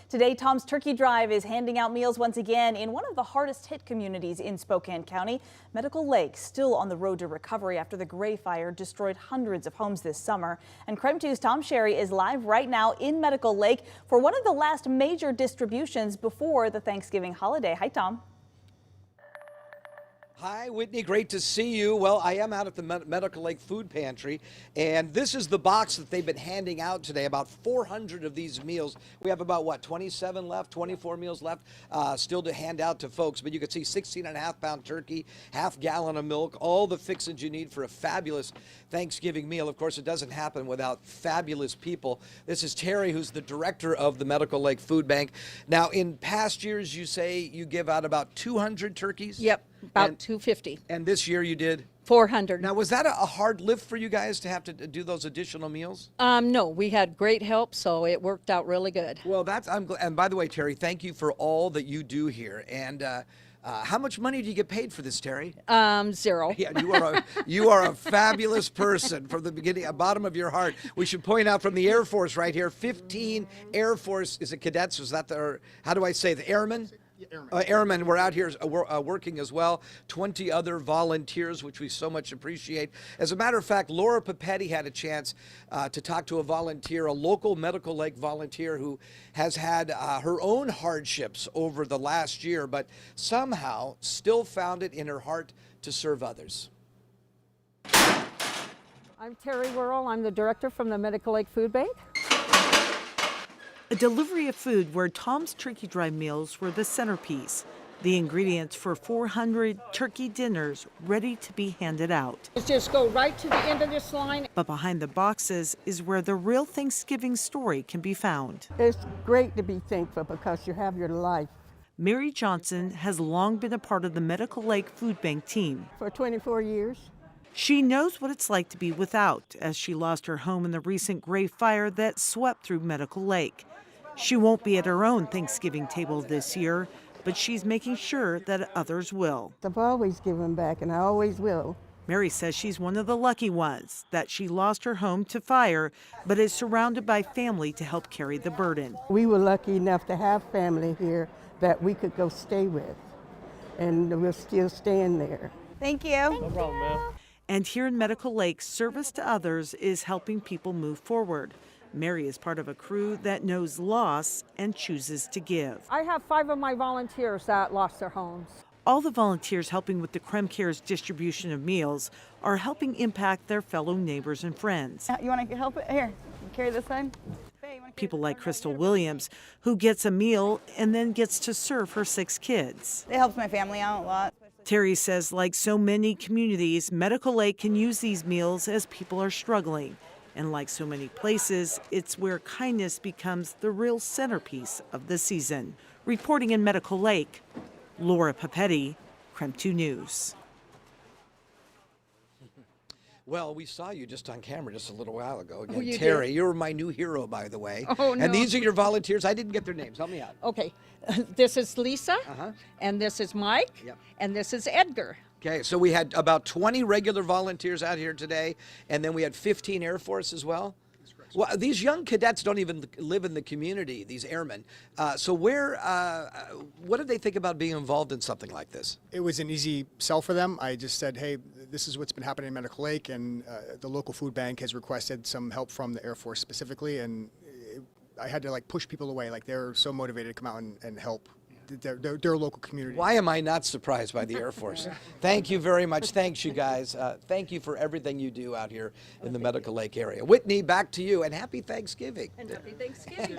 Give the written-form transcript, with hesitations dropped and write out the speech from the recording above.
Today, Tom's Turkey Drive is handing out meals once again in one of the hardest hit communities in Spokane County. Medical Lake still on the road to recovery after the Gray Fire destroyed hundreds of homes this summer. And KREM2's Tom Sherry is live right now in Medical Lake for one of the last major distributions before the Thanksgiving holiday. Hi, Tom. Hi, Whitney. Great to see you. Well, I am out at the Medical Lake Food Pantry, and this is the box that they've been handing out today, about 400 of these meals. We have about, what, 27 left, 24 meals left still to hand out to folks. But you can see 16.5-pound turkey, half-gallon of milk, all the fixings you need for a fabulous Thanksgiving meal. Of course, it doesn't happen without fabulous people. This is Terry, who's the director of the Medical Lake Food Bank. Now, in past years, you say you give out about 200 turkeys? Yep. About 250. And this year you did? 400. Now, was that a hard lift for you guys to have to do those additional meals? No, we had great help, so it worked out really good. Well, I'm glad. And by the way, Terry, thank you for all that you do here. And how much money do you get paid for this, Terry? Zero. Yeah, you are a fabulous person from the beginning, bottom of your heart. We should point out from the Air Force right here, 15 Air Force, is it cadets? Is that how do I say, the airmen? Airmen were out here working as well. 20 other volunteers, which we so much appreciate. As a matter of fact, Laura Papetti had a chance to talk to a volunteer, a local Medical Lake volunteer who has had her own hardships over the last year, but somehow still found it in her heart to serve others. I'm Terry Worrell. I'm the director from the Medical Lake Food Bank. A delivery of food where Tom's Turkey Drive meals were the centerpiece. The ingredients for 400 turkey dinners ready to be handed out. Just go right to the end of this line. But behind the boxes is where the real Thanksgiving story can be found. It's great to be thankful because you have your life. Mary Johnson has long been a part of the Medical Lake Food Bank team. For 24 years. She knows what it's like to be without, as she lost her home in the recent Gray Fire that swept through Medical Lake. She won't be at her own Thanksgiving table this year, but she's making sure that others will. I've always given back, and I always will. Mary says she's one of the lucky ones, that she lost her home to fire, but is surrounded by family to help carry the burden. We were lucky enough to have family here that we could go stay with, and we're still staying there. Thank you. No problem, man. And here in Medical Lake, service to others is helping people move forward. Mary is part of a crew that knows loss and chooses to give. I have 5 of my volunteers that lost their homes. All the volunteers helping with the krem-cares distribution of meals are helping impact their fellow neighbors and friends. You want to help it? Here, carry this side. People like Crystal Williams, who gets a meal and then gets to serve her 6 kids. It helps my family out a lot. Terry says, like so many communities, Medical Lake can use these meals as people are struggling. And like so many places, it's where kindness becomes the real centerpiece of the season. Reporting in Medical Lake, Laura Papetti, KREM2 News. Well, we saw you just on camera just a little while ago. Again, Oh, you Terry, did? you're my new hero, by the way. Oh, no. And these are your volunteers. I didn't get their names. Help me out. Okay, this is Lisa, and this is Mike, Yep. and this is Edgar. Okay, so we had about 20 regular volunteers out here today, and then we had 15 Air Force as well? Well, these young cadets don't even live in the community, these airmen. So what did they think about being involved in something like this? It was an easy sell for them. I just said, hey, this is what's been happening in Medical Lake, and the local food bank has requested some help from the Air Force specifically, and I had to push people away. They're so motivated to come out and help their local community. Why am I not surprised by the Air Force? Thank you very much. Thanks, you guys. Thank you for everything you do out here in the Medical Lake area. Whitney, back to you, and happy Thanksgiving. And happy Thanksgiving.